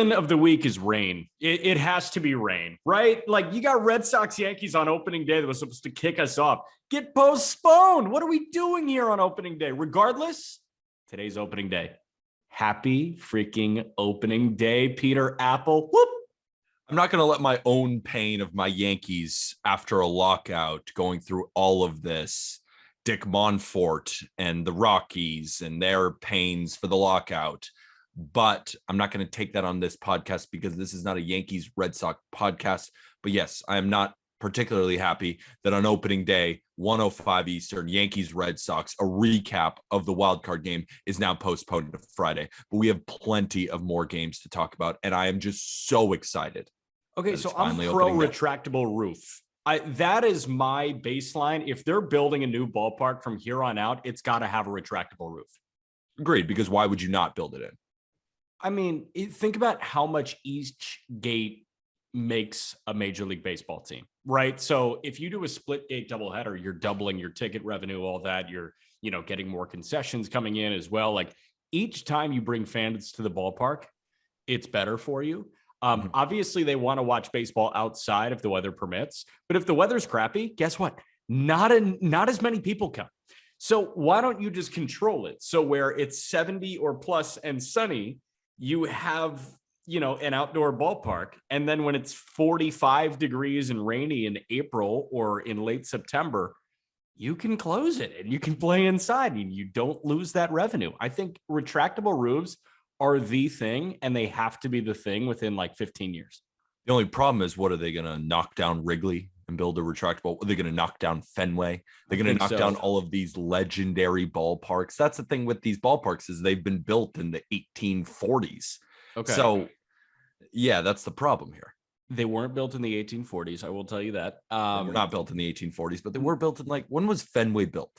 villain of the week is rain. It has to be rain, right? Like you got Red Sox Yankees on opening day that was supposed to kick us off. Get postponed. What are we doing here on opening day? Regardless, today's opening day. Happy freaking opening day, Peter Apple. Whoop. I'm not going to let my own pain of my Yankees after a lockout going through all of this, Dick Monfort and the Rockies and their pains for the lockout. But I'm not going to take that on this podcast because this is not a Yankees Red Sox podcast. But yes, I am not particularly happy that on opening day, 1:05 Eastern, Yankees Red Sox, a recap of the wild card game is now postponed to Friday. But we have plenty of more games to talk about, and I am just so excited. Okay, so I'm pro retractable roof. That is my baseline. If they're building a new ballpark from here on out, it's got to have a retractable roof. Agreed, because why would you not build it in? I mean, think about how much each gate makes a Major League Baseball team, right? So if you do a split gate doubleheader, you're doubling your ticket revenue, all that. You're, getting more concessions coming in as well. Like each time you bring fans to the ballpark, it's better for you. Obviously, they want to watch baseball outside if the weather permits. But if the weather's crappy, guess what? Not as many people come. So why don't you just control it? So where it's 70 or plus and sunny, you have, an outdoor ballpark. And then when it's 45 degrees and rainy in April or in late September, you can close it and you can play inside and you don't lose that revenue. I think retractable roofs are the thing, and they have to be the thing within like 15 years. The only problem is, what are they going to knock down Wrigley and build a retractable? Are they going to knock down Fenway? They're going to knock down all of these legendary ballparks. That's the thing with these ballparks is they've been built in the 1840s. Okay. So, yeah, that's the problem here. They weren't built in the 1840s. I will tell you that. They were not built in the 1840s, but they were built in when was Fenway built?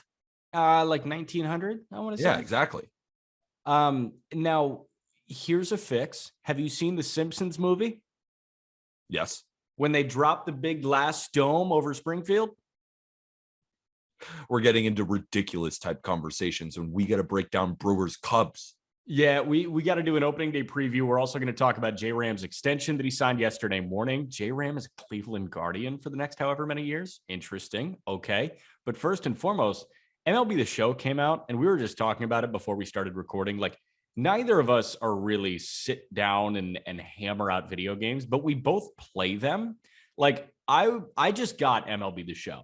Like 1900, I want to say. Yeah, exactly. Now, here's a fix. Have you seen the Simpsons movie? Yes. When they dropped the big glass dome over Springfield? We're getting into ridiculous type conversations, and we got to break down Brewers Cubs. Yeah, we got to do an opening day preview. We're also going to talk about J. Ram's extension that he signed yesterday morning. J. Ram is a Cleveland Guardian for the next however many years. Interesting. Okay. But first and foremost, MLB The Show came out, and we were just talking about it before we started recording. Like, neither of us are really sit down and hammer out video games, but we both play them. Like, I just got MLB The Show.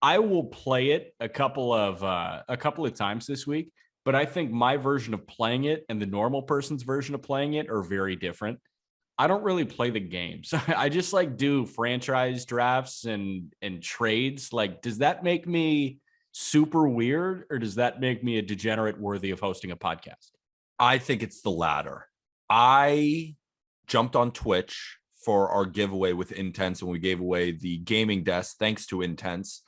I will play it a couple of times this week, but I think my version of playing it and the normal person's version of playing it are very different. I don't really play the games. I just do franchise drafts and trades. Like, does that make me super weird, or does that make me a degenerate worthy of hosting a podcast? I think it's the latter. I jumped on Twitch for our giveaway with Intense, and we gave away the gaming desk thanks to Intense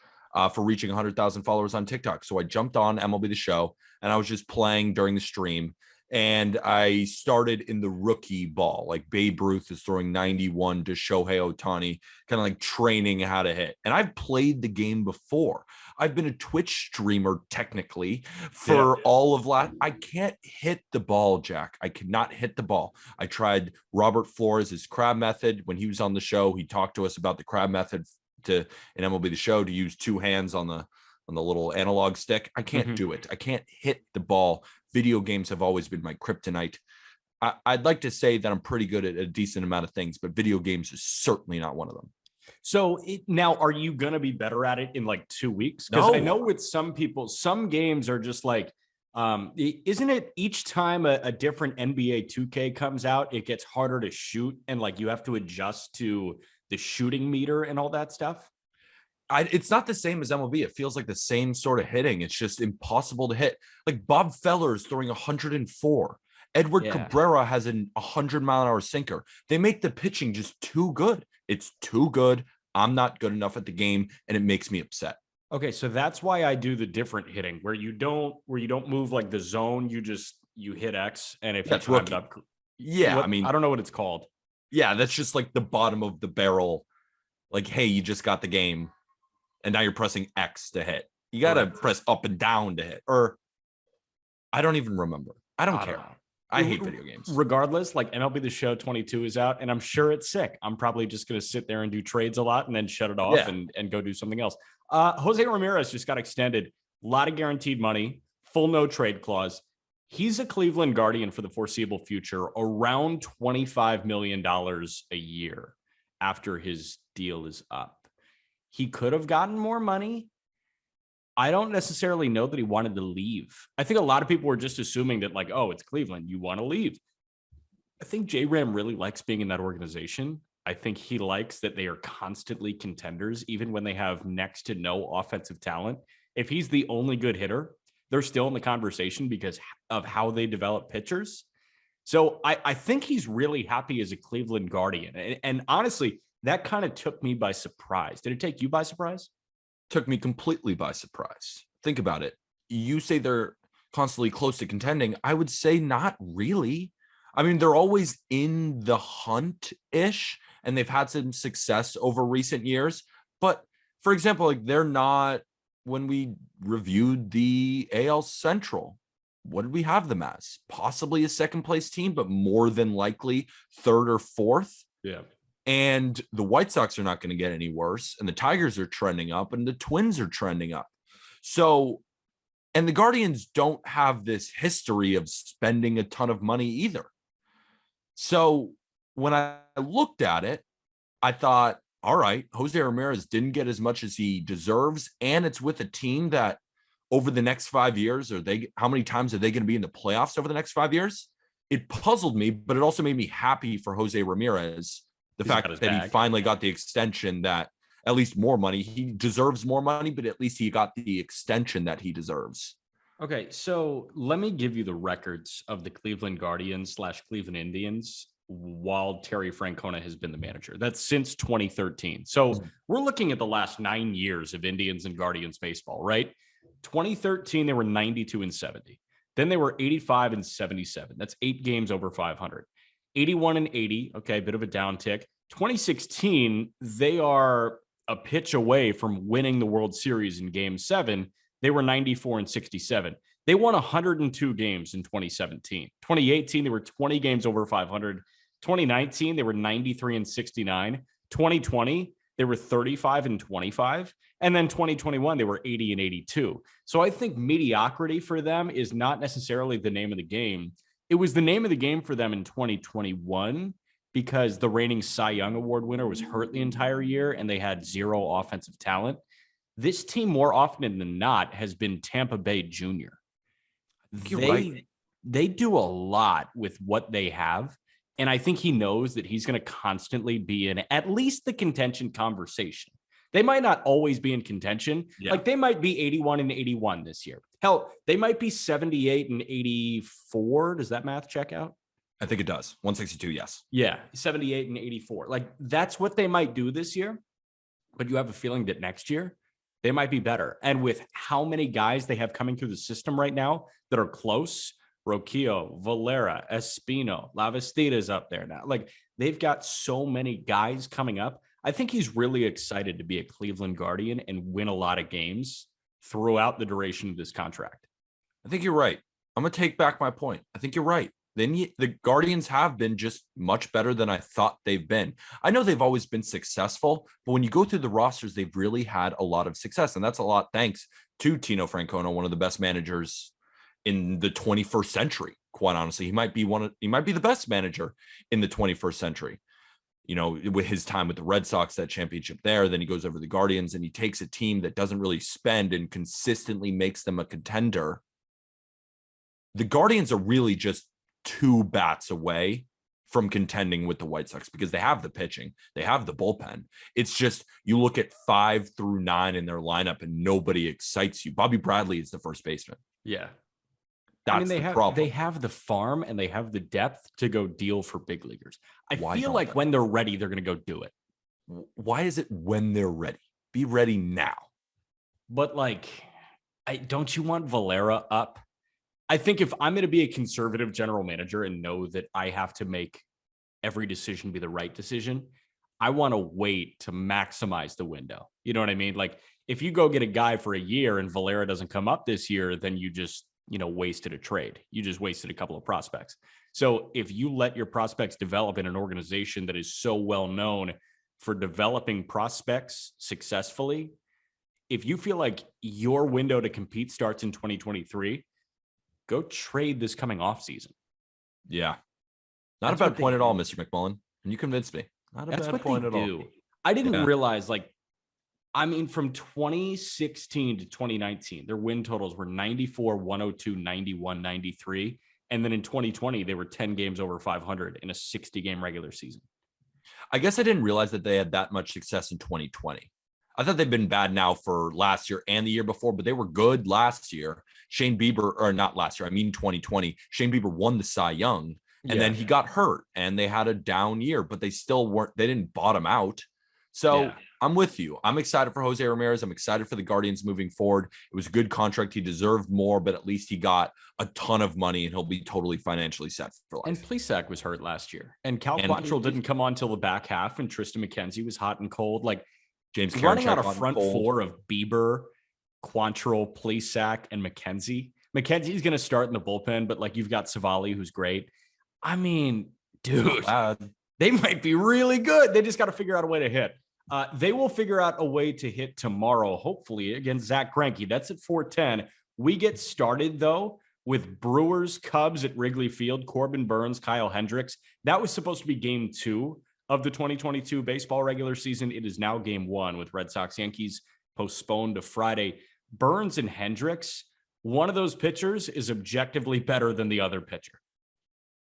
for reaching 100,000 followers on TikTok. So I jumped on MLB The Show, and I was just playing during the stream. And I started in the rookie ball, like Babe Ruth is throwing 91 to Shohei Ohtani, kind of like training how to hit. And I've played the game before. I've been a Twitch streamer technically for all of last. I can't hit the ball, Jack. I cannot hit the ball. I tried Robert Flores' crab method when he was on the show. He talked to us about the crab method in MLB The Show to use two hands on the little analog stick. I can't do it. I can't hit the ball. Video games have always been my kryptonite. I'd like to say that I'm pretty good at a decent amount of things, but video games is certainly not one of them. So now, are you going to be better at it in 2 weeks? Because I know with some people, some games are just isn't it each time a different NBA 2K comes out, it gets harder to shoot and you have to adjust to the shooting meter and all that stuff? It's not the same as MLB. It feels like the same sort of hitting. It's just impossible to hit. Like Bob Feller is throwing 104. Edward Cabrera has a 100-mile-an-hour sinker. They make the pitching just too good. It's too good. I'm not good enough at the game, and it makes me upset. Okay, so that's why I do the different hitting, where you don't move the zone. You hit X, and if that's you time it up, I don't know what it's called. Yeah, that's just the bottom of the barrel. Hey, you just got the game. And now you're pressing X to hit. You got to press up and down to hit. Or I don't even remember. I don't care. I hate video games. Regardless, like MLB The Show 22 is out, and I'm sure it's sick. I'm probably just going to sit there and do trades a lot and then shut it off and go do something else. Jose Ramirez just got extended. A lot of guaranteed money, full no trade clause. He's a Cleveland Guardian for the foreseeable future, around $25 million a year after his deal is up. He could have gotten more money. I don't necessarily know that he wanted to leave. I think a lot of people were just assuming that, like, oh, it's Cleveland, you want to leave. I think J-Ram really likes being in that organization. I think he likes that they are constantly contenders, even when they have next to no offensive talent. If he's the only good hitter, they're still in the conversation because of how they develop pitchers. So I think he's really happy as a Cleveland Guardian. And honestly, that kind of took me by surprise. Did it take you by surprise? Took me completely by surprise. Think about it. You say they're constantly close to contending. I would say not really. I mean, they're always in the hunt-ish, and they've had some success over recent years. But for example, like they're not, when we reviewed the AL Central, what did we have them as? Possibly a second place team, but more than likely third or fourth. Yeah. And the White Sox are not going to get any worse. And the Tigers are trending up and the Twins are trending up. So, and the Guardians don't have this history of spending a ton of money either. So when I looked at it, I thought, all right, Jose Ramirez didn't get as much as he deserves. And it's with a team that over the next 5 years, how many times are they going to be in the playoffs over the next 5 years? It puzzled me, but it also made me happy for Jose Ramirez. The fact that he finally got the extension, that at least more money, he deserves more money, but at least he got the extension that he deserves. Okay, so let me give you the records of the Cleveland Guardians / Cleveland Indians while Terry Francona has been the manager. That's since 2013. So we're looking at the last 9 years of Indians and Guardians baseball, right? 2013, they were 92-70. Then they were 85-77. That's 8 games over 500. 81-80. Okay, a bit of a downtick. 2016, they are a pitch away from winning the World Series in Game 7. They were 94-67. They won 102 games in 2017. 2018, they were 20 games over 500. 2019, they were 93-69. 2020, they were 35-25. And then 2021, they were 80-82. So I think mediocrity for them is not necessarily the name of the game. It was the name of the game for them in 2021 because the reigning Cy Young Award winner was hurt the entire year and they had zero offensive talent. This team, more often than not, has been Tampa Bay Junior. They do a lot with what they have. And I think he knows that he's going to constantly be in at least the contention conversation. They might not always be in contention. Yeah. Like they might be 81-81 this year. Hell, they might be 78-84. Does that math check out? I think it does. 162, yes. Yeah, 78-84. Like that's what they might do this year. But you have a feeling that next year they might be better. And with how many guys they have coming through the system right now that are close, Roquillo, Valera, Espino, Lavastita's up there now. Like they've got so many guys coming up. I think he's really excited to be a Cleveland Guardian and win a lot of games throughout the duration of this contract. I think you're right. I'm going to take back my point. I think you're right. Then the Guardians have been just much better than I thought they've been. I know they've always been successful, but when you go through the rosters, they've really had a lot of success. And that's a lot thanks to Tino Francona, one of the best managers in the 21st century. Quite honestly, he might be the best manager in the 21st century. You know, with his time with the Red Sox, that championship there, then he goes over to the Guardians and he takes a team that doesn't really spend and consistently makes them a contender. The Guardians are really just 2 bats away from contending with the White Sox because they have the pitching, they have the bullpen. It's just, you look at 5 through 9 in their lineup and nobody excites you. Bobby Bradley is the first baseman. Yeah. That's the problem. They have the farm and they have the depth to go deal for big leaguers. I feel like when they're ready, they're going to go do it. Why is it when they're ready? Be ready now. But like, don't you want Valera up? I think if I'm going to be a conservative general manager and know that I have to make every decision be the right decision, I want to wait to maximize the window. You know what I mean? Like if you go get a guy for a year and Valera doesn't come up this year, then you just, wasted a trade. You just wasted a couple of prospects. So if you let your prospects develop in an organization that is so well known for developing prospects successfully, if you feel like your window to compete starts in 2023, go trade this coming offseason. Yeah. Not a bad point at all, Mr. McMullen. And you convinced me. Not a bad point at all. I didn't realize, from 2016 to 2019, their win totals were 94, 102, 91, 93. And then in 2020, they were 10 games over 500 in a 60-game regular season. I guess I didn't realize that they had that much success in 2020. I thought they've been bad now for last year and the year before, but they were good last year. Shane Bieber, or not last year, 2020. Shane Bieber won the Cy Young, and then he got hurt, and they had a down year, but they didn't bottom out. So I'm with you. I'm excited for Jose Ramirez. I'm excited for the Guardians moving forward. It was a good contract. He deserved more, but at least he got a ton of money, and he'll be totally financially set for life. And Plesac was hurt last year, and Cal Quantrill didn't come on till the back half, and Tristan McKenzie was hot and cold. James running out a front four of Bieber, Quantrill, Plesac, and McKenzie. McKenzie's going to start in the bullpen, but you've got Savali, who's great. Dude, they might be really good. They just got to figure out a way to hit. They will figure out a way to hit tomorrow, hopefully, against Zach Greinke. That's at 4:10. We get started, though, with Brewers, Cubs at Wrigley Field, Corbin Burnes, Kyle Hendricks. That was supposed to be game 2 of the 2022 baseball regular season. It is now game 1 with Red Sox Yankees postponed to Friday. Burnes and Hendricks, one of those pitchers is objectively better than the other pitcher.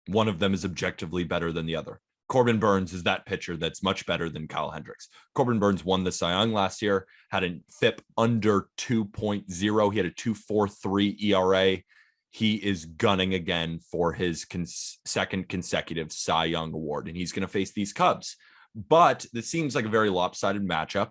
One of them is objectively better than the other. Corbin Burnes is that pitcher that's much better than Kyle Hendricks. Corbin Burnes won the Cy Young last year, had a FIP under 2.0. He had a 2.43 ERA. He is gunning again for his second consecutive Cy Young award, and he's going to face these Cubs. But this seems like a very lopsided matchup.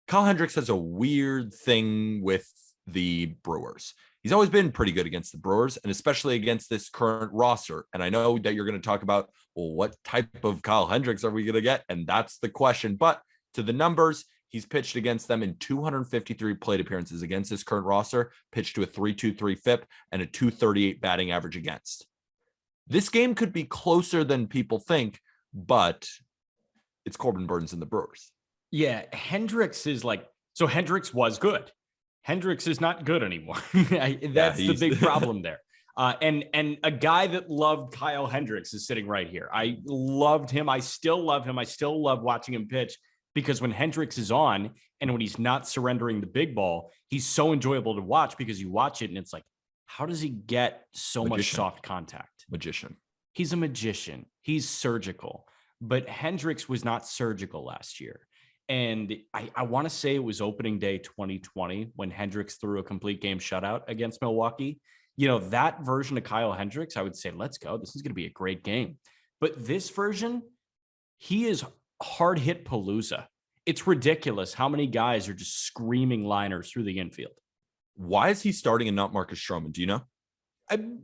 Kyle Hendricks has a weird thing with the Brewers. He's always been pretty good against the Brewers, and especially against this current roster. And I know that you're going to talk about, well, what type of Kyle Hendricks are we going to get? And that's the question. But to the numbers, he's pitched against them in 253 plate appearances against this current roster, pitched to a 3.23 FIP and a 2.38 batting average against. This game could be closer than people think, but it's Corbin Burnes and the Brewers. Yeah, Hendricks is so Hendricks was good. Hendricks is not good anymore. That's the big problem there. And a guy that loved Kyle Hendricks is sitting right here. I loved him. I still love him. I still love watching him pitch, because when Hendricks is on and when he's not surrendering the big ball, he's so enjoyable to watch, because you watch it and it's like, how does he get so much soft contact? Magician. He's a magician. He's surgical. But Hendricks was not surgical last year. And I want to say it was opening day 2020 when Hendricks threw a complete game shutout against Milwaukee. That version of Kyle Hendricks, I would say, let's go. This is going to be a great game. But this version, he is hard hit palooza. It's ridiculous how many guys are just screaming liners through the infield. Why is he starting and not Marcus Stroman? Do you know?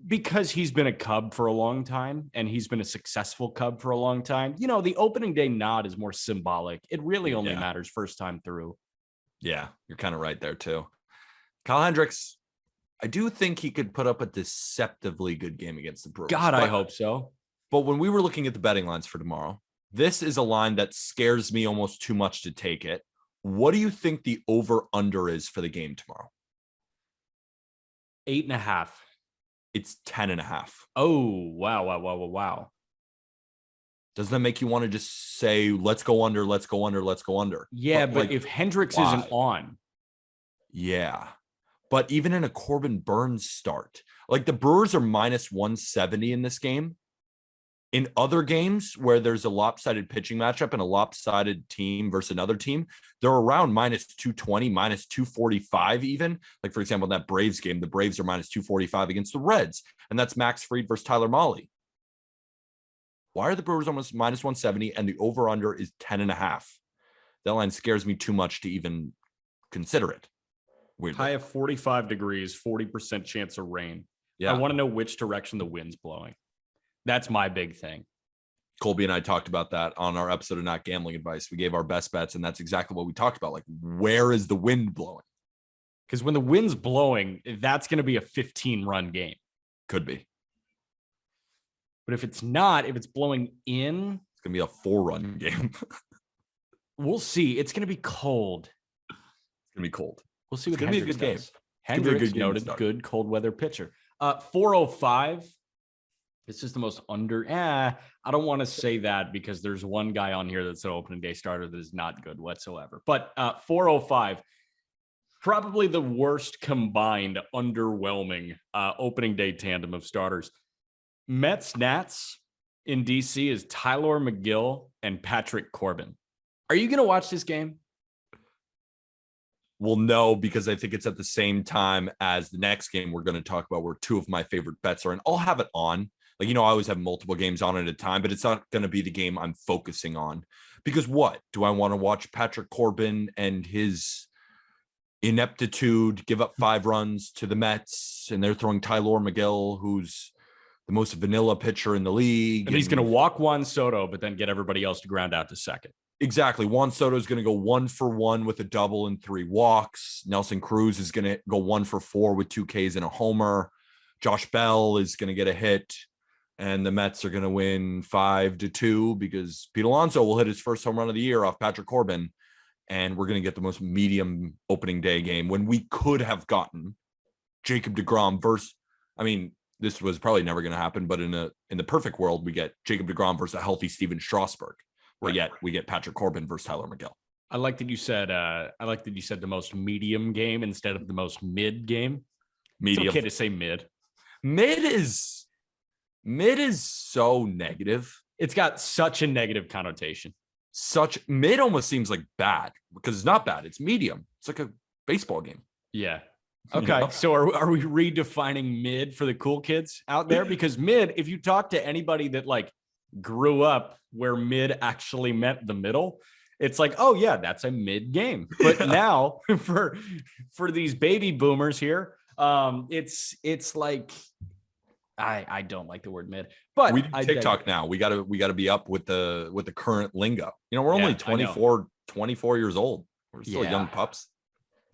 Because he's been a Cub for a long time, and he's been a successful Cub for a long time. The opening day nod is more symbolic. It really only matters first time through. Yeah, you're kind of right there too. Kyle Hendricks, I do think he could put up a deceptively good game against the Brewers. I hope so. But when we were looking at the betting lines for tomorrow, this is a line that scares me almost too much to take it. What do you think the over-under is for the game tomorrow? 8.5. It's 10.5. Oh, wow. Doesn't that make you want to just say, let's go under, let's go under, let's go under? Yeah, but if Hendricks isn't on. Yeah. But even in a Corbin Burnes start, the Brewers are minus 170 in this game. In other games where there's a lopsided pitching matchup and a lopsided team versus another team, they're around minus 220, minus 245 even. For example, in that Braves game, the Braves are minus 245 against the Reds, and that's Max Fried versus Tyler Mahle. Why are the Brewers almost minus 170 and the over-under is 10.5? That line scares me too much to even consider it. Weirdly. High of 45 degrees, 40% chance of rain. Yeah. I want to know which direction the wind's blowing. That's my big thing. Colby and I talked about that on our episode of Not Gambling Advice. We gave our best bets, and that's exactly what we talked about. Where is the wind blowing? Because when the wind's blowing, that's going to be a 15-run game. Could be. But if it's not, if it's blowing in, It's going to be a 4-run game. we'll see. It's going to be cold. It's going to be cold. We'll see what It's going to be a Hendricks good game. does. Hendricks noted good cold weather pitcher. 405. This is the most under. I don't want to say that because there's one guy on here that's an opening day starter that is not good whatsoever. But 405, probably the worst combined underwhelming opening day tandem of starters. Mets Nats in DC is Tyler McGill and Patrick Corbin. Are you going to watch this game? Well, no, because I think it's at the same time as the next game we're going to talk about where two of my favorite bets are. And I'll have it on. Like, I always have multiple games on at a time, but it's not going to be the game I'm focusing on. Because what? Do I want to watch Patrick Corbin and his ineptitude give up 5 runs to the Mets, and they're throwing Tyler McGill, who's the most vanilla pitcher in the league. And he's going to walk Juan Soto, but then get everybody else to ground out to second. Exactly. Juan Soto is going to go 1 for 1 with a double and 3 walks. Nelson Cruz is going to go 1 for 4 with 2 Ks and a homer. Josh Bell is going to get a hit. And the Mets are going to win 5-2 because Pete Alonso will hit his first home run of the year off Patrick Corbin. And we're going to get the most medium opening day game when we could have gotten Jacob deGrom versus, this was probably never going to happen, but in the perfect world, we get Jacob deGrom versus a healthy Steven Strasburg. But yet we get Patrick Corbin versus Tyler McGill. I like that you said the most medium game instead of the most mid game. Medium. It's okay to say mid. Mid is so negative. It's got such a negative connotation. Mid almost seems like bad because it's not bad. It's medium. It's like a baseball game. Yeah. Okay. So are we redefining mid for the cool kids out there? Because mid, if you talk to anybody that like grew up where mid actually meant the middle, it's like, oh yeah, that's a mid game. But now for these baby boomers here, it's like I don't like the word mid, but we do TikTok now. We gotta be up with the current lingo. We're only 24 years old. We're still young pups.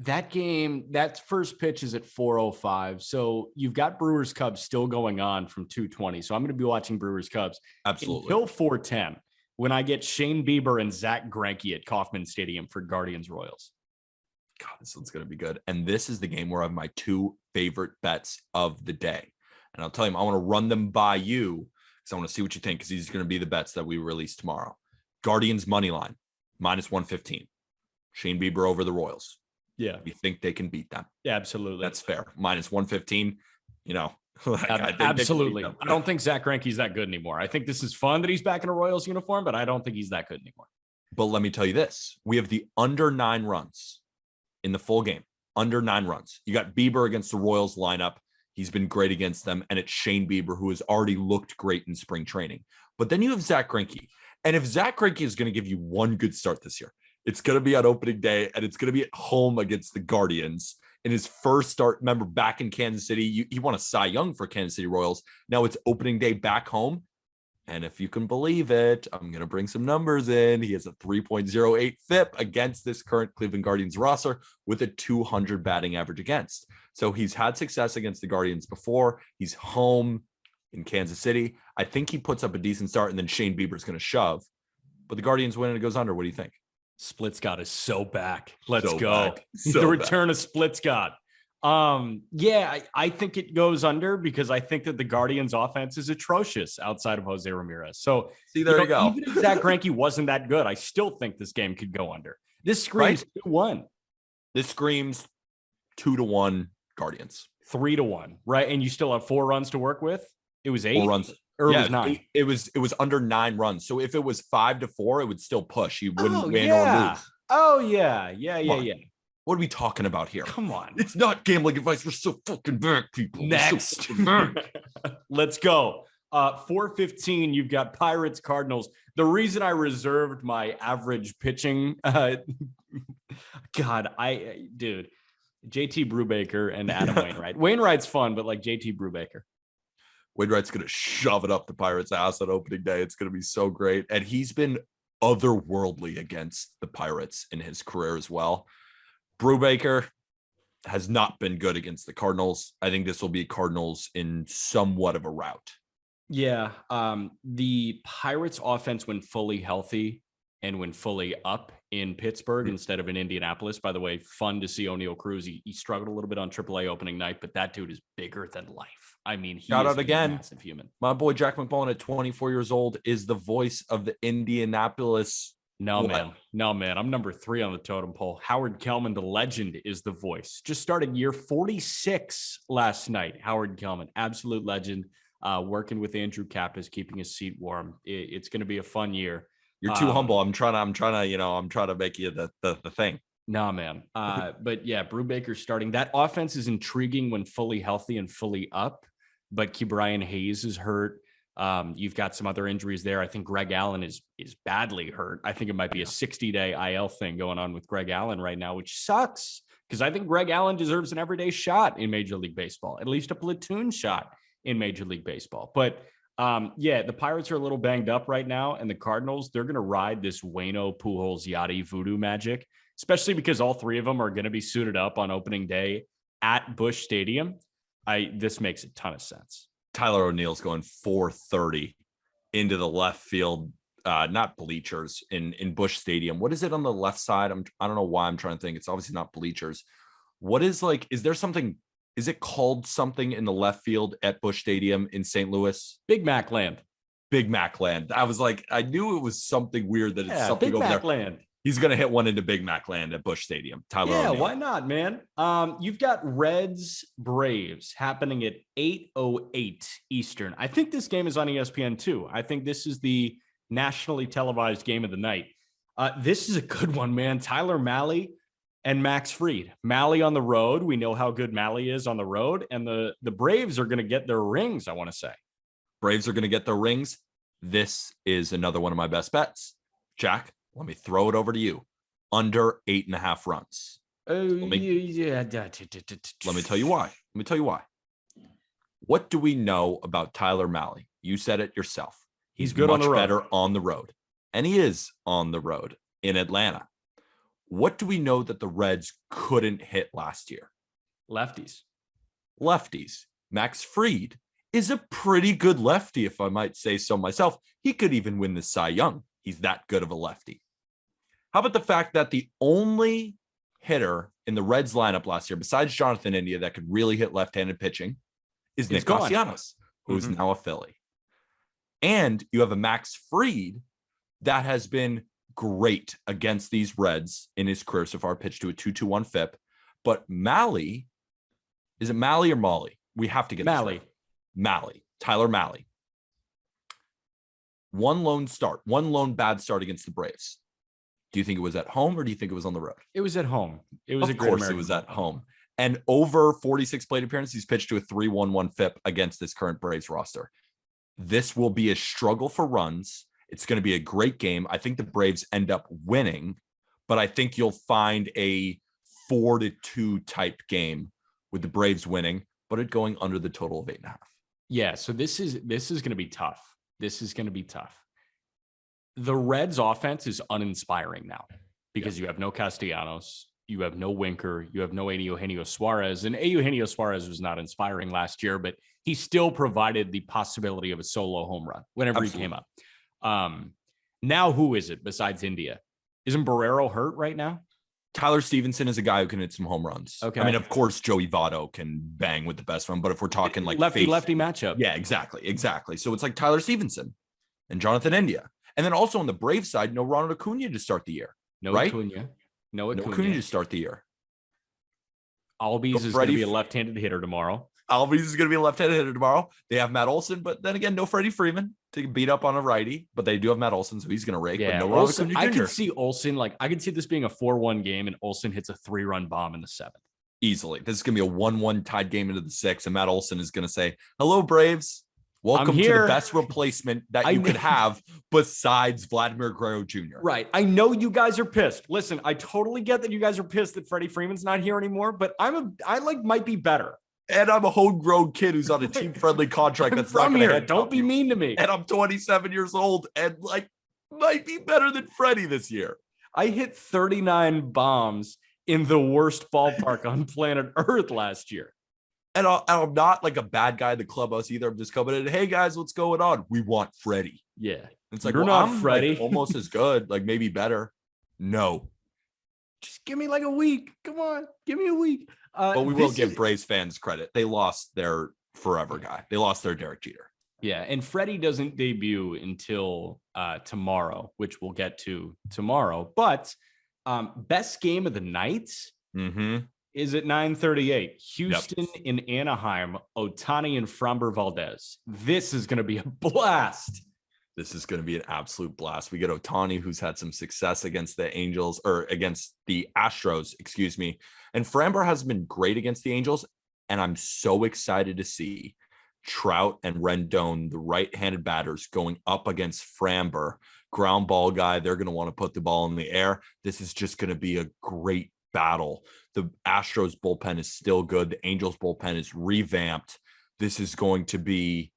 That game, that first pitch is at 4:05. So you've got Brewers Cubs still going on from 2:20. So I'm going to be watching Brewers Cubs absolutely until 4:10 when I get Shane Bieber and Zach Greinke at Kauffman Stadium for Guardians Royals. God, this one's going to be good. And this is the game where I have my 2 favorite bets of the day. And I'll tell you, I want to run them by you because I want to see what you think because these are going to be the bets that we release tomorrow. Guardians money line, -115. Shane Bieber over the Royals. Yeah. We think they can beat them. Yeah, absolutely. That's fair. -115, absolutely. I don't think Zach Greinke's that good anymore. I think this is fun that he's back in a Royals uniform, but I don't think he's that good anymore. But let me tell you this. We have the under 9 runs in the full game. Under 9 runs. You got Bieber against the Royals lineup. He's been great against them. And it's Shane Bieber, who has already looked great in spring training. But then you have Zach Greinke. And if Zach Greinke is going to give you one good start this year, it's going to be on opening day, and it's going to be at home against the Guardians in his first start. Remember, back in Kansas City, he won a Cy Young for Kansas City Royals. Now it's opening day back home. And if you can believe it, I'm going to bring some numbers in. He has a 3.08 FIP against this current Cleveland Guardians roster with a 200 batting average against. So he's had success against the Guardians before. He's home in Kansas City. I think he puts up a decent start, and then Shane Bieber is going to shove. But the Guardians win and it goes under. What do you think? Split Scott is so back. Let's so go. The return of Split Scott. I think it goes under because I think that the Guardians offense is atrocious outside of Jose Ramirez. So see, there you go. Even if Zach Greinke wasn't that good, I still think this game could go under. This screams 2-1. This screams 2-1 Guardians. 3-1, right? And you still have 4 runs to work with. It was 8 4 runs. Or it was 9. It was under 9 runs. So if it was 5-4, it would still push. You wouldn't win or lose. Oh yeah. What are we talking about here? Come on. It's not gambling advice. We're so fucking back, people. Next. So back. Let's go. 4:15, you've got Pirates Cardinals. The reason I reserved my average pitching, JT Brubaker and Adam Wainwright. Wainwright's fun, but like JT Brubaker. Wainwright's going to shove it up the Pirates' ass on opening day. It's going to be so great. And he's been otherworldly against the Pirates in his career as well. Brubaker has not been good against the Cardinals. I think this will be Cardinals in somewhat of a rout. Yeah. The Pirates offense, when fully healthy and when fully up in Pittsburgh instead of in Indianapolis, by the way, fun to see O'Neal Cruz. He struggled a little bit on AAA opening night, but that dude is bigger than life. I mean, he Shout is out a again. massive human. My boy Jack McMullen at 24 years old is the voice of the Indianapolis. No, man. No, man. I'm number 3 on the totem pole. Howard Kellman, the legend, is the voice. Just started year 46 last night. Howard Kellman, absolute legend. Working with Andrew Kappas, keeping his seat warm. It's going to be a fun year. You're too humble. I'm trying to make you the thing. Nah, man. But yeah, Brubaker's starting. That offense is intriguing when fully healthy and fully up. But Ke'Bryan Hayes is hurt. You've got some other injuries there. I think Greg Allen is badly hurt. I think it might be a 60-day IL thing going on with Greg Allen right now, which sucks because I think Greg Allen deserves an everyday shot in Major League Baseball, at least a platoon shot in Major League Baseball. But yeah, the Pirates are a little banged up right now, and the Cardinals, they're going to ride this Waino, Pujols, Yachty voodoo magic, especially because all 3 of them are going to be suited up on opening day at Busch Stadium. This makes a ton of sense. Tyler O'Neill's going 430 into the left field, not bleachers in Busch Stadium. What is it on the left side? I don't know why I'm trying to think. It's obviously not bleachers. What is is there something? Is it called something in the left field at Busch Stadium in St. Louis? Big Mac Land. Big Mac Land. I was like, I knew it was something weird that it's something Big over Mac there. Land. He's going to hit one into Big Mac Land at Busch Stadium. Tyler O'Neill. Why not, man? You've got Reds Braves happening at 8:08 Eastern. I think this game is on ESPN too. I think this is the nationally televised game of the night. This is a good one, man. Tyler Mahle and Max Fried. Mahle on the road. We know how good Mahle is on the road. And the Braves are going to get their rings, I want to say. Braves are going to get their rings. This is another one of my best bets. Jack, let me throw it over to you. Under 8.5 runs. Let me tell you why. What do we know about Tyler Mahle? You said it yourself. He's good on the road. Better on the road. And he is on the road in Atlanta. What do we know that the Reds couldn't hit last year? Lefties. Max Fried is a pretty good lefty, if I might say so myself. He could even win the Cy Young. He's that good of a lefty. How about the fact that the only hitter in the Reds lineup last year, besides Jonathan India, that could really hit left-handed pitching, is Nick Castellanos, who's now a Philly. And you have a Max Fried that has been great against these Reds in his career so far, pitched to a 2.21 FIP. But Mahle, is it Mahle or Molly? We have to get Mahle. This right. Tyler Mahle. One lone bad start against the Braves. Do you think it was at home or do you think it was on the road? It was at home. It was of course it was at home. And over 46 plate appearances, he's pitched to a 3.11 FIP against this current Braves roster. This will be a struggle for runs. It's going to be a great game. I think the Braves end up winning, but I think you'll find a 4-2 type game with the Braves winning, but it going under the total of 8.5. Yeah. So this is going to be tough. The Reds offense is uninspiring now because you have no Castellanos, you have no Winker, you have no Eugenio Suarez, and Eugenio Suarez was not inspiring last year, but he still provided the possibility of a solo home run whenever he came up. Now who is it besides India? Isn't Barrero hurt right now? Tyler Stevenson is a guy who can hit some home runs. Okay. I mean, of course, Joey Votto can bang with the best one, but if we're talking like lefty matchup. Yeah, exactly. So it's like Tyler Stevenson and Jonathan India. And then also on the Braves side, no Ronald Acuna to start the year. No Acuna to start the year. Albies is going to be a left-handed hitter tomorrow. They have Matt Olson, but then again, no Freddie Freeman to beat up on a righty, but they do have Matt Olson, so he's going to rake. Yeah, but no Olson, I can see Olson, I can see this being a 4-1 game, and Olson hits a 3-run bomb in the 7th. Easily. This is going to be a 1-1 tied game into the 6th, and Matt Olson is going to say, hello, Braves. Welcome to the best replacement that you could have besides Vladimir Guerrero Jr. Right. I know you guys are pissed. Listen, I totally get that you guys are pissed that Freddie Freeman's not here anymore, but I might be better. And I'm a homegrown kid who's on a team-friendly contract that's not going to Don't be mean to me. And I'm 27 years old and might be better than Freddie this year. I hit 39 bombs in the worst ballpark on planet Earth last year. And I'm not like a bad guy in the clubhouse either. I'm just coming in. Hey guys, what's going on? We want Freddie. Yeah. It's like, You're well, not I'm Freddie. like almost as good, like maybe better. No. Just give me like a week. Come on. Give me a week. But we will give Braves fans credit. They lost their forever guy. They lost their Derek Jeter. Yeah. And Freddie doesn't debut until tomorrow, which we'll get to tomorrow. But best game of the night is at 9:38. Houston in Anaheim, Ohtani and Framber Valdez. This is going to be a blast. This is going to be an absolute blast. We get Ohtani, who's had some success against the Angels or against the Astros, excuse me. And Framber has been great against the Angels. And I'm so excited to see Trout and Rendon, the right-handed batters, going up against Framber, ground ball guy. They're going to want to put the ball in the air. This is just going to be a great battle. The Astros bullpen is still good. The Angels bullpen is revamped. This is going to be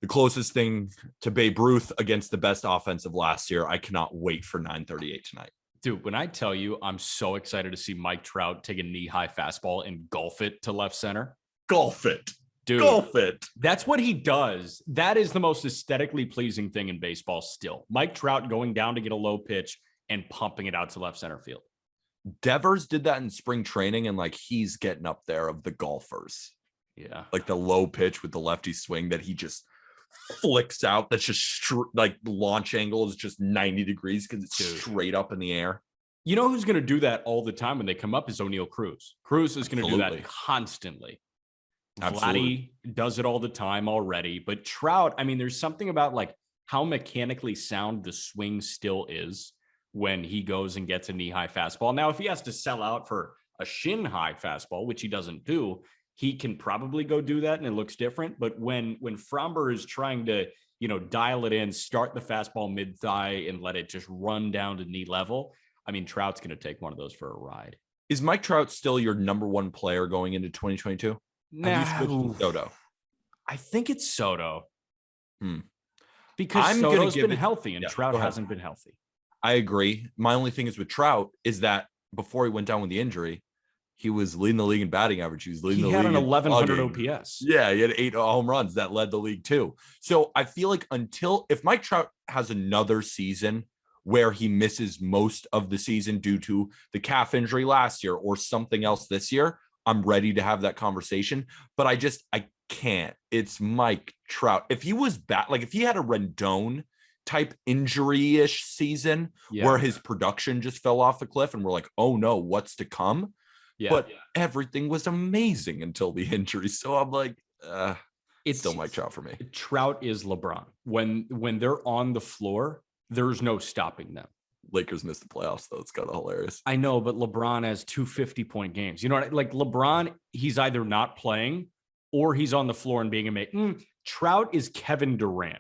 the closest thing to Babe Ruth against the best offensive last year. I cannot wait for 9:38 tonight. Dude, when I tell you I'm so excited to see Mike Trout take a knee-high fastball and golf it to left center. Golf it. Dude, golf it. That's what he does. That is the most aesthetically pleasing thing in baseball still. Mike Trout going down to get a low pitch and pumping it out to left center field. Devers did that in spring training, and like he's getting up there of the golfers. Yeah. Like the low pitch with the lefty swing that he just flicks out. That's just like launch angle is just 90 degrees because it's straight up in the air. You know who's going to do that all the time when they come up is O'Neal Cruz. Cruz is going to do that constantly. Vladdy does it all the time already. But Trout, I mean, there's something about like how mechanically sound the swing still is when he goes and gets a knee-high fastball. Now, if he has to sell out for a shin-high fastball, which he doesn't do, he can probably go do that and it looks different. But when Framber is trying to, dial it in, start the fastball mid-thigh and let it just run down to knee level, I mean, Trout's going to take one of those for a ride. Is Mike Trout still your number one player going into 2022? Have you switched to Soto? I think it's Soto. Because I'm Soto's been healthy and Trout hasn't been healthy. I agree. My only thing is with Trout is that before he went down with the injury, he was leading the league in batting average. He was leading the league. He had an 1,100 OPS. Yeah, he had 8 home runs that led the league too. So I feel like if Mike Trout has another season where he misses most of the season due to the calf injury last year or something else this year, I'm ready to have that conversation. But I can't. It's Mike Trout. If he was back, like if he had a Rendon type injury-ish season where his production just fell off the cliff and we're like, oh no, what's to come? But everything was amazing until the injury. So I'm like, it's still Mike Trout for me. Trout is LeBron. When they're on the floor, there's no stopping them. Lakers missed the playoffs, though. It's kind of hilarious. I know, but LeBron has 2 50-point games. You know what? Like LeBron, he's either not playing or he's on the floor and being amazing. Trout is Kevin Durant.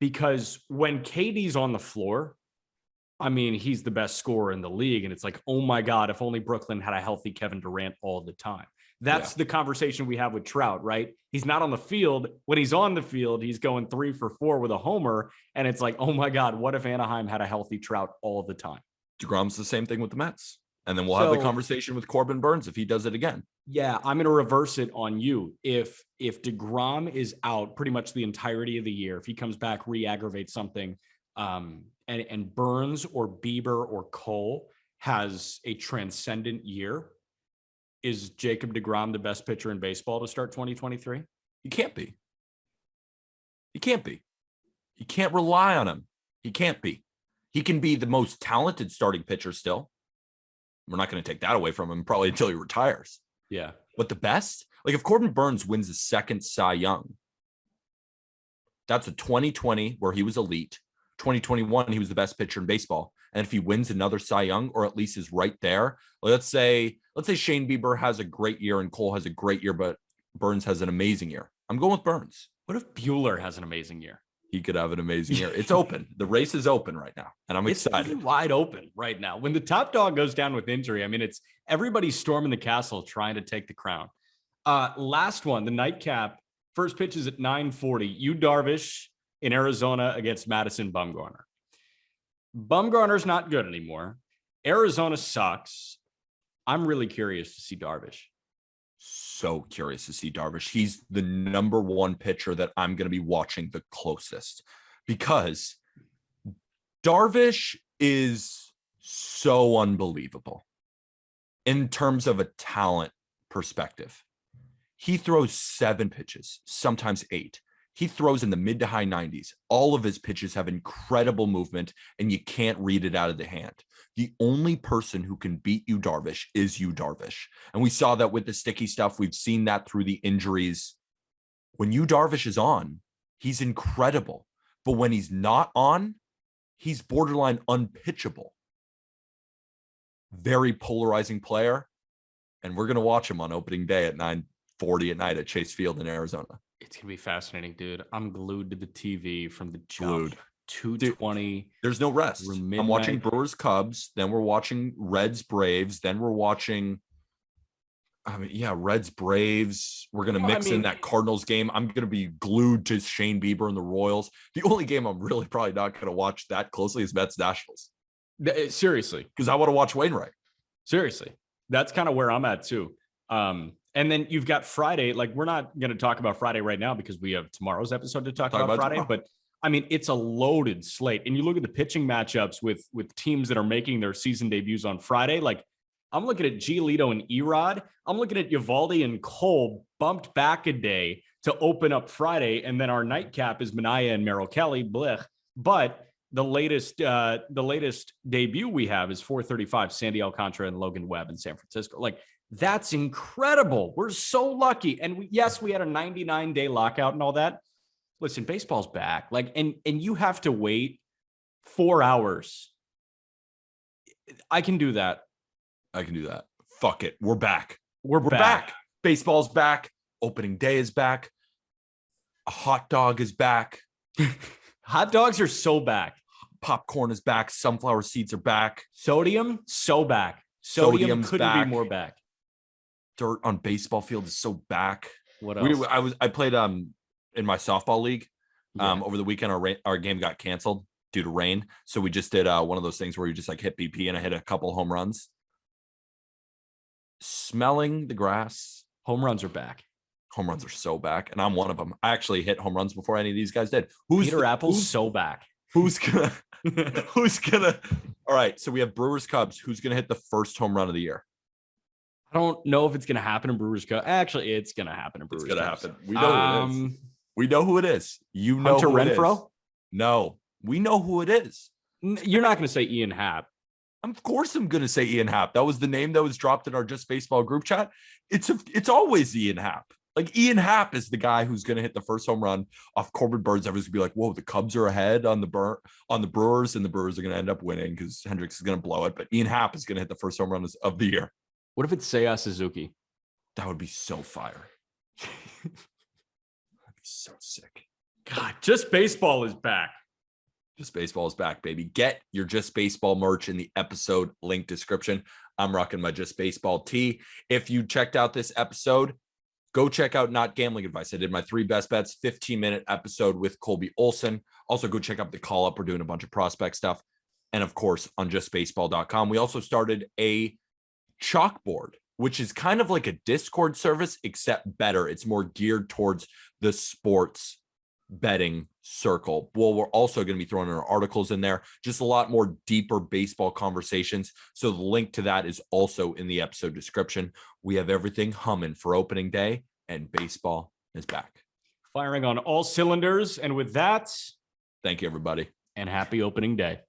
Because when KD's on the floor, I mean, he's the best scorer in the league. And it's like, oh my God, if only Brooklyn had a healthy Kevin Durant all the time. That's the conversation we have with Trout, right? He's not on the field. When he's on the field, he's going 3 for 4 with a homer. And it's like, oh my God, what if Anaheim had a healthy Trout all the time? DeGrom's the same thing with the Mets. And then we'll have the conversation with Corbin Burns if he does it again. Yeah, I'm going to reverse it on you. If DeGrom is out pretty much the entirety of the year, if he comes back, re-aggravates something, and Burns or Bieber or Cole has a transcendent year, is Jacob DeGrom the best pitcher in baseball to start 2023? He can't be. He can't be. You can't rely on him. He can't be. He can be the most talented starting pitcher still. We're not going to take that away from him probably until he retires. Yeah. But the best, like if Corbin Burns wins the second Cy Young, that's a 2020 where he was elite. 2021, he was the best pitcher in baseball. And if he wins another Cy Young, or at least is right there, let's say Shane Bieber has a great year and Cole has a great year, but Burns has an amazing year. I'm going with Burns. What if Bueller has an amazing year? He could have an amazing year. It's open. The race is open right now, and I'm excited. It's wide open right now. When the top dog goes down with injury, I mean, it's everybody's storming the castle trying to take the crown. Last one, the nightcap. First pitch is at 9:40. Yu Darvish in Arizona against Madison Bumgarner. Bumgarner's not good anymore. Arizona sucks. I'm really curious to see Darvish. So curious to see Darvish. He's the number one pitcher that I'm going to be watching the closest because Darvish is so unbelievable in terms of a talent perspective. He throws 7 pitches, sometimes 8. He throws in the mid to high 90s. All of his pitches have incredible movement, and you can't read it out of the hand. The only person who can beat you, Darvish, is you, Darvish. And we saw that with the sticky stuff. We've seen that through the injuries. When you, Darvish, is on, he's incredible. But when he's not on, he's borderline unpitchable. Very polarizing player. And we're going to watch him on opening day at 9:40 at night at Chase Field in Arizona. It's going to be fascinating, dude. I'm glued to the TV from the jump. Glued. 2:20. There's no rest. I'm watching Brewers Cubs. Then we're watching Reds Braves. Then we're watching, Reds Braves. We're going to mix in that Cardinals game. I'm going to be glued to Shane Bieber and the Royals. The only game I'm really probably not going to watch that closely is Mets Nationals. Seriously. Because I want to watch Wainwright. Seriously. That's kind of where I'm at too. And then you've got Friday. Like, we're not going to talk about Friday right now because we have tomorrow's episode to talk about Friday. Tomorrow. But I mean, it's a loaded slate. And you look at the pitching matchups with teams that are making their season debuts on Friday. Like, I'm looking at Giolito and Erod. I'm looking at Eovaldi and Cole bumped back a day to open up Friday. And then our nightcap is Minaya and Merrill Kelly. Blech. But the latest debut we have is 4:35, Sandy Alcantara and Logan Webb in San Francisco. Like, that's incredible. We're so lucky. And we had a 99-day lockout and all that. Listen, baseball's back. Like, and you have to wait 4 hours. I can do that. Fuck it. We're back. We're back. Baseball's back. Opening day is back. A hot dog is back. Hot dogs are so back. Popcorn is back. Sunflower seeds are back. Sodium, so back. Sodium couldn't be more back. Dirt on baseball field is so back. What else? I played in my softball league over the weekend. Our game got canceled due to rain, so we just did one of those things where you just like hit BP, and I hit a couple home runs. Smelling the grass. Home runs are back. Home runs are so back, and I'm one of them. I actually hit home runs before any of these guys did. Peter Apple's so back. Who's gonna? All right, so we have Brewers Cubs. Who's gonna hit the first home run of the year? I don't know if it's going to happen in Brewers Cubs. Actually, it's going to happen in Brewers Cubs. It's going to happen. We know who it is. We know who it is. You know Hunter who Renfroe? It is. No, we know who it is. You're not going to say Ian Happ. Of course I'm going to say Ian Happ. That was the name that was dropped in our Just Baseball group chat. It's always Ian Happ. Like, Ian Happ is the guy who's going to hit the first home run off Corbin Burns. Everyone's going to be like, whoa, the Cubs are ahead on the Brewers, and the Brewers are going to end up winning because Hendricks is going to blow it. But Ian Happ is going to hit the first home run of the year. What if it's Seiya Suzuki? That would be so fire. That'd be so sick. God, Just Baseball is back. Just Baseball is back, baby. Get your Just Baseball merch in the episode link description. I'm rocking my Just Baseball tee. If you checked out this episode, go check out Not Gambling Advice. I did my 3 best bets, 15-minute episode with Colby Olson. Also, go check out the call up. We're doing a bunch of prospect stuff. And of course, on justbaseball.com, we also started a chalkboard, which is kind of like a Discord service, except better. It's more geared towards the sports betting circle. Well, we're also going to be throwing our articles in there, just a lot more deeper baseball conversations. So the link to that is also in the episode description. We have everything humming for opening day, and baseball is back. Firing on all cylinders. And with that, thank you, everybody. And happy opening day.